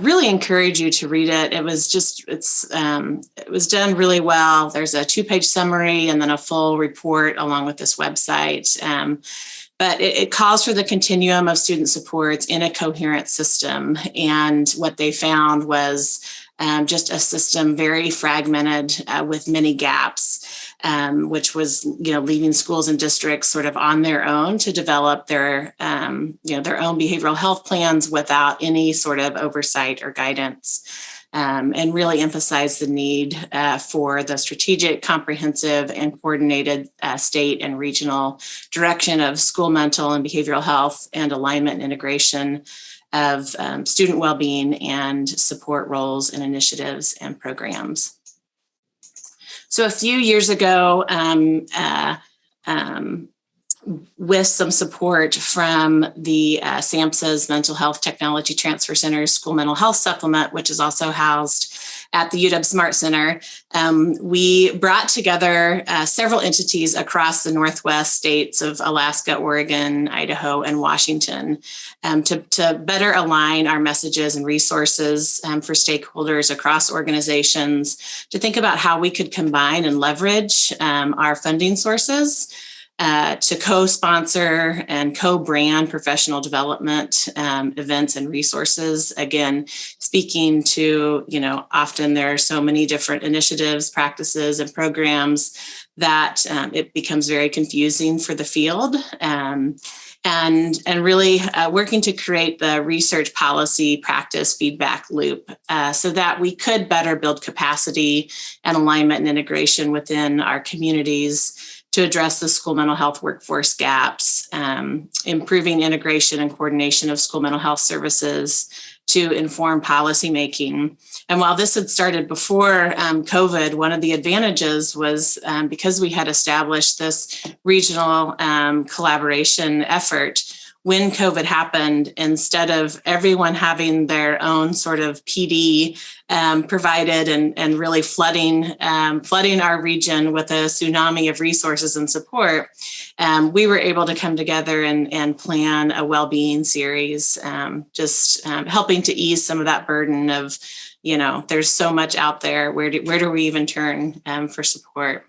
really encourage you to read it. It was done really well. There's a 2-page summary and then a full report along with this website. But it calls for the continuum of student supports in a coherent system. And what they found was just a system very fragmented with many gaps, which was, leaving schools and districts sort of on their own to develop their own behavioral health plans without any sort of oversight or guidance. And really emphasize the need for the strategic, comprehensive, and coordinated state and regional direction of school mental and behavioral health and alignment and integration of student well-being and support roles and initiatives and programs. So a few years ago, with some support from the SAMHSA's Mental Health Technology Transfer Center's School Mental Health Supplement, which is also housed at the UW Smart Center, we brought together several entities across the Northwest states of Alaska, Oregon, Idaho, and Washington to better align our messages and resources for stakeholders across organizations to think about how we could combine and leverage our funding sources to co-sponsor and co-brand professional development events and resources. Again, speaking to, often there are so many different initiatives, practices, and programs that it becomes very confusing for the field. And really working to create the research policy practice feedback loop so that we could better build capacity and alignment and integration within our communities to address the school mental health workforce gaps, improving integration and coordination of school mental health services to inform policymaking. And while this had started before COVID, one of the advantages was because we had established this regional collaboration effort. When COVID happened, instead of everyone having their own sort of PD provided and really flooding our region with a tsunami of resources and support, we were able to come together and plan a well-being series, helping to ease some of that burden of, there's so much out there. Where do we even turn for support?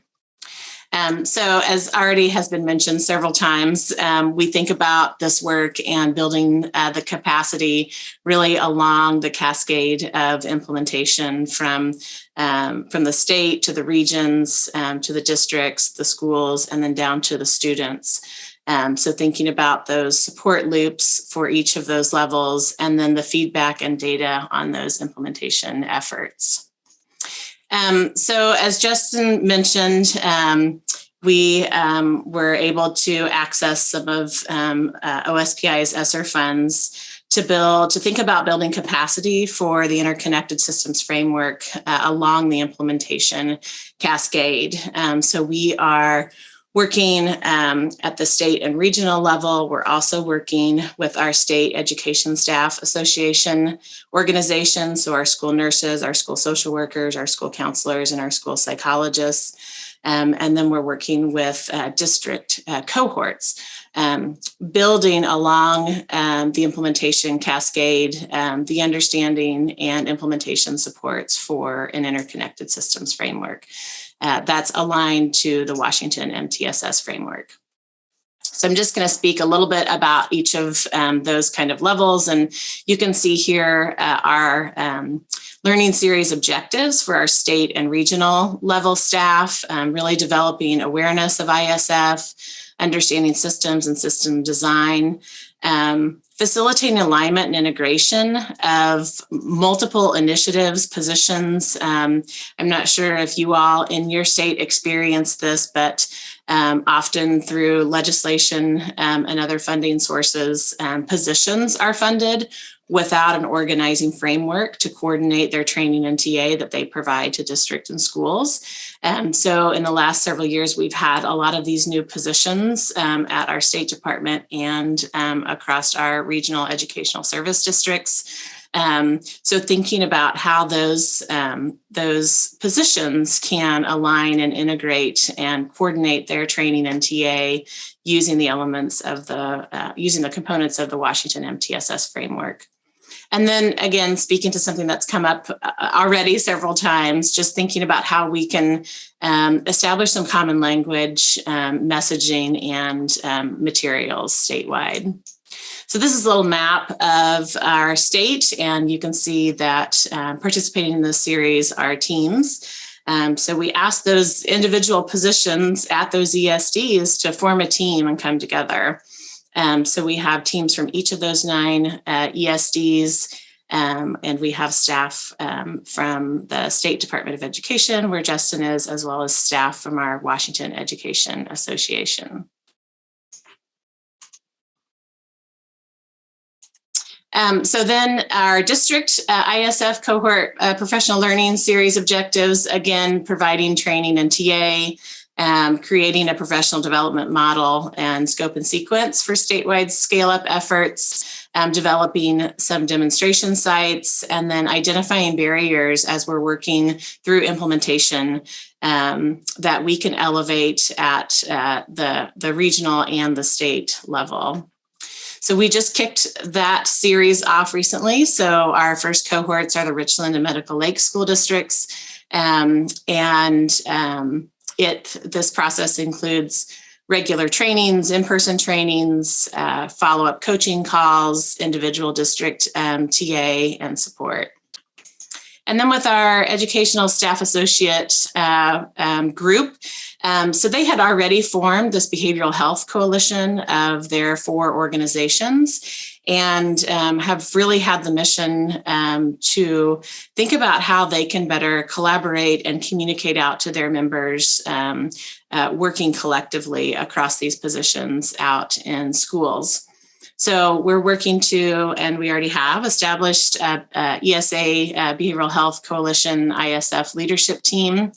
So as already has been mentioned several times, we think about this work and building the capacity really along the cascade of implementation from the state to the regions, to the districts, the schools, and then down to the students. So thinking about those support loops for each of those levels, and then the feedback and data on those implementation efforts. So as Justin mentioned, we were able to access some of OSPI's ESSER funds to think about building capacity for the interconnected systems framework along the implementation cascade. So we are working at the state and regional level. We're also working with our state education staff association organizations, so our school nurses, our school social workers, our school counselors, and our school psychologists. And then we're working with district cohorts, building along the implementation cascade, the understanding and implementation supports for an interconnected systems framework. That's aligned to the Washington MTSS framework. So I'm just going to speak a little bit about each of those kind of levels. And you can see here our learning series objectives for our state and regional level staff, really developing awareness of ISF, understanding systems and system design, facilitating alignment and integration of multiple initiatives, positions. I'm not sure if you all in your state experience this, but often through legislation and other funding sources, positions are funded without an organizing framework to coordinate their training and TA that they provide to district and schools. So in the last several years, we've had a lot of these new positions at our State Department and across our regional educational service districts. So thinking about how those positions can align and integrate and coordinate their training and TA using the elements of using the components of the Washington MTSS framework. And then again, speaking to something that's come up already several times, just thinking about how we can establish some common language, messaging, and materials statewide. So this is a little map of our state, and you can see that participating in this series are teams. So we asked those individual positions at those ESDs to form a team and come together. So we have teams from each of those 9 ESDs, and we have staff from the State Department of Education, where Justin is, as well as staff from our Washington Education Association. So then our district ISF cohort professional learning series objectives, again, providing training and TA, creating a professional development model and scope and sequence for statewide scale-up efforts, developing some demonstration sites, and then identifying barriers as we're working through implementation that we can elevate at the regional and the state level. So we just kicked that series off recently. So our first cohorts are the Richland and Medical Lake school districts. This process includes regular trainings, in-person trainings, follow-up coaching calls, individual district TA and support. And then with our educational staff associate group, so they had already formed this behavioral health coalition of their 4 organizations, and have really had the mission to think about how they can better collaborate and communicate out to their members, working collectively across these positions out in schools. So we're working to, and we already have established ESA Behavioral Health Coalition ISF leadership team.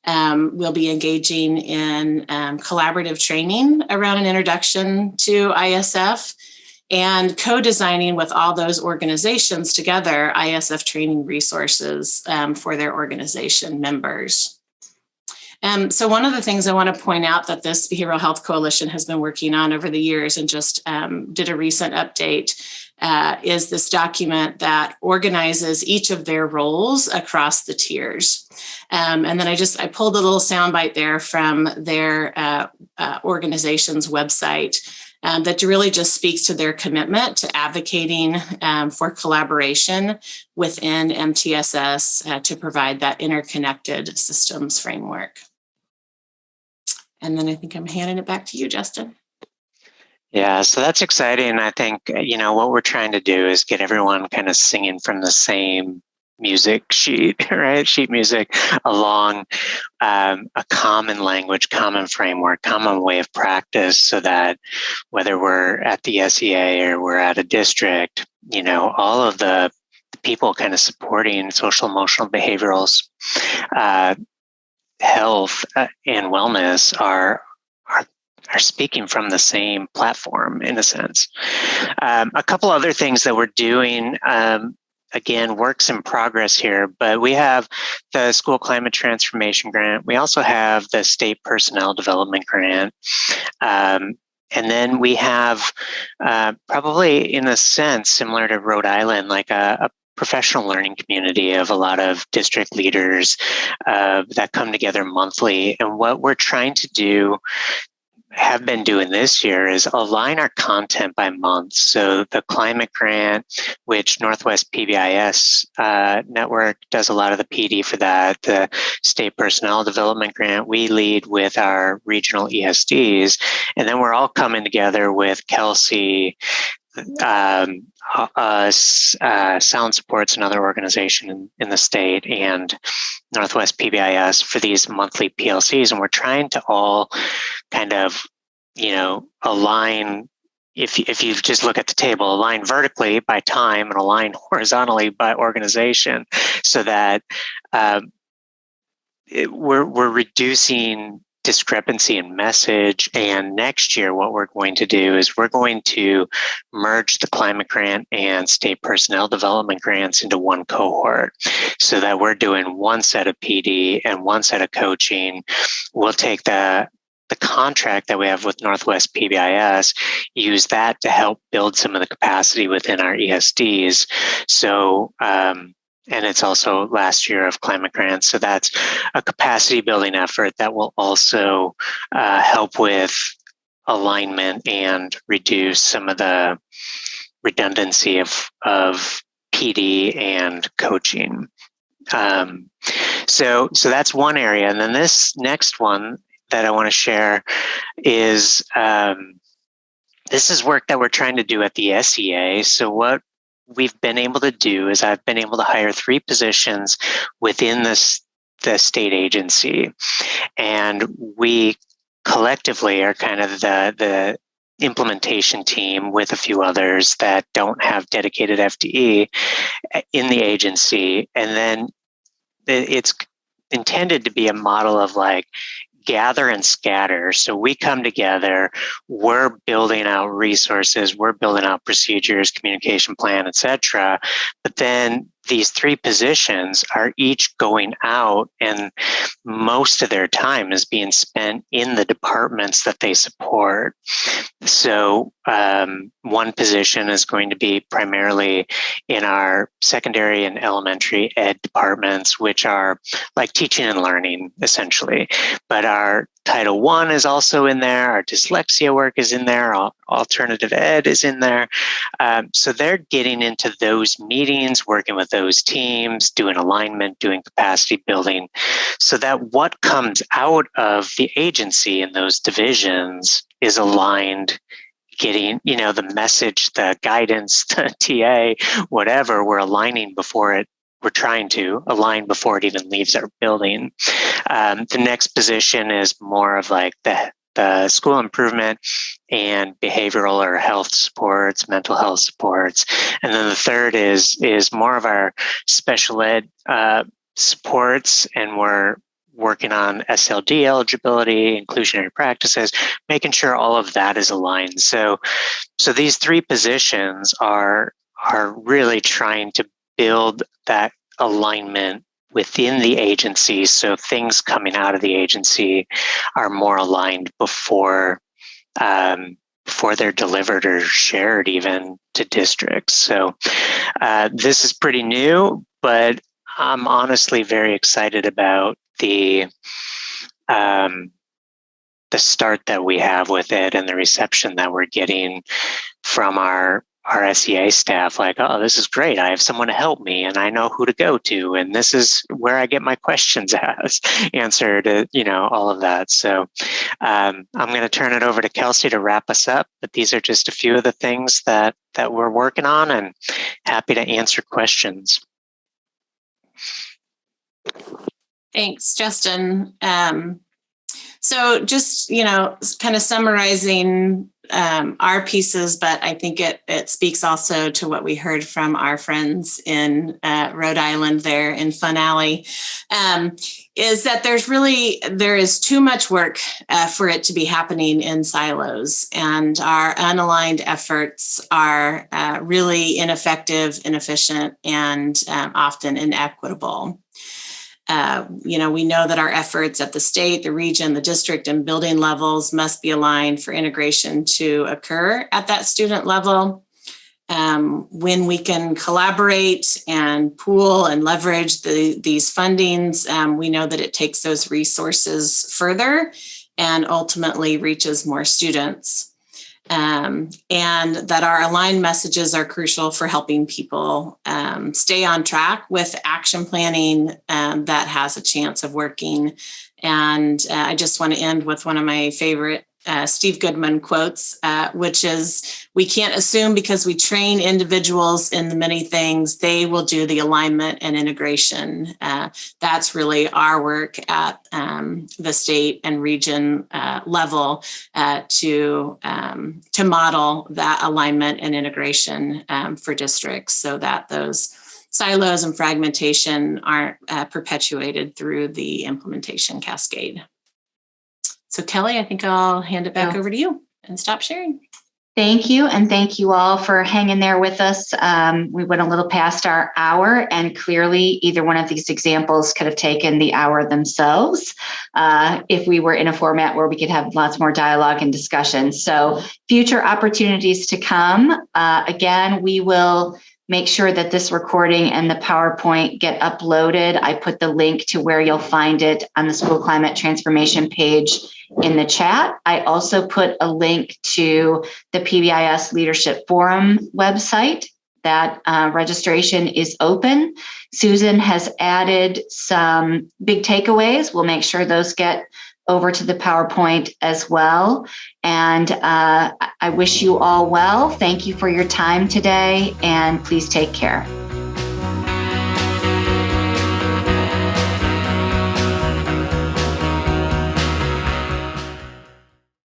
We'll be engaging in collaborative training around an introduction to ISF, and co-designing with all those organizations together ISF training resources for their organization members. So one of the things I want to point out that this Behavioral Health Coalition has been working on over the years, and just did a recent update, is this document that organizes each of their roles across the tiers. And then I pulled a little soundbite there from their organization's website that really just speaks to their commitment to advocating for collaboration within MTSS to provide that interconnected systems framework. And then I think I'm handing it back to you, Justin. Yeah, so that's exciting. I think, what we're trying to do is get everyone kind of singing from the same music sheet, right? Sheet music along a common language, common framework, common way of practice, so that whether we're at the SEA or we're at a district, all of the people kind of supporting social, emotional, behavioral health and wellness are speaking from the same platform in a sense. A couple other things that we're doing, again, works in progress here, but we have the School Climate Transformation Grant. We also have the State Personnel Development Grant. And then we have probably in a sense similar to Rhode Island, like a professional learning community of a lot of district leaders that come together monthly. And what we're trying to do, have been doing this year, is align our content by month. So the climate grant, which Northwest PBIS network does a lot of the PD for that, the State Personnel Development Grant, we lead with our regional ESDs. And then we're all coming together with Kelsey, Sound Support's another organization in the state, and Northwest PBIS for these monthly PLCs. And we're trying to all kind of, align, if you just look at the table, align vertically by time and align horizontally by organization, so that we're reducing discrepancy in message. And next year, what we're going to do is we're going to merge the climate grant and state personnel development grants into one cohort, so that we're doing one set of PD and one set of coaching. We'll take the contract that we have with Northwest PBIS, use that to help build some of the capacity within our ESDs. So, and it's also last year of climate grants. So that's a capacity building effort that will also help with alignment and reduce some of the redundancy of PD and coaching. So that's one area. And then this next one that I want to share is this is work that we're trying to do at the SEA. So what we've been able to do is I've been able to hire 3 positions within the state agency. And we collectively are kind of the implementation team with a few others that don't have dedicated FTE in the agency. And then it's intended to be a model of like gather and scatter. So we come together, we're building out resources, we're building out procedures, communication plan, etc. But then these 3 positions are each going out, and most of their time is being spent in the departments that they support. So one position is going to be primarily in our secondary and elementary ed departments, which are like teaching and learning, essentially. But our Title I is also in there. Our dyslexia work is in there. Alternative ed is in there. So they're getting into those meetings, working with those teams, doing alignment, doing capacity building, so that what comes out of the agency in those divisions is aligned, getting, the message, the guidance, the TA, whatever, we're aligning before it. We're trying to align before it even leaves our building. The next position is more of like the school improvement and behavioral or health supports, mental health supports. And then the third is more of our special ed supports, and we're working on SLD eligibility, inclusionary practices, making sure all of that is aligned. So these 3 positions are really trying to build that alignment within the agency, so things coming out of the agency are more aligned before they're delivered or shared even to districts. So this is pretty new, but I'm honestly very excited about the start that we have with it and the reception that we're getting from our SEA staff. Like, oh, this is great. I have someone to help me and I know who to go to. And this is where I get my questions answered, all of that. So I'm going to turn it over to Kelsey to wrap us up. But these are just a few of the things that we're working on, and happy to answer questions. Thanks, Justin. So just, kind of summarizing our pieces, but I think it speaks also to what we heard from our friends in Rhode Island there in Fun Alley, is that there is too much work for it to be happening in silos, and our unaligned efforts are really ineffective, inefficient, and often inequitable. We know that our efforts at the state, the region, the district, and building levels must be aligned for integration to occur at that student level. When we can collaborate and pool and leverage these fundings, we know that it takes those resources further and ultimately reaches more students. And that our aligned messages are crucial for helping people stay on track with action planning that has a chance of working. And I just want to end with one of my favorite Steve Goodman quotes, which is, we can't assume because we train individuals in the many things, they will do the alignment and integration. That's really our work at the state and region level to model that alignment and integration for districts, so that those silos and fragmentation aren't perpetuated through the implementation cascade. So Kelly, I think I'll hand it back over to you and stop sharing. Thank you. And thank you all for hanging there with us. We went a little past our hour, and clearly either one of these examples could have taken the hour themselves if we were in a format where we could have lots more dialogue and discussion. So future opportunities to come. Again, we will make sure that this recording and the PowerPoint get uploaded. I put the link to where you'll find it on the School Climate Transformation page in the chat. I also put a link to the PBIS Leadership Forum website. That registration is open. Susan has added some big takeaways. We'll make sure those get over to the PowerPoint as well. And I wish you all well. Thank you for your time today, and please take care.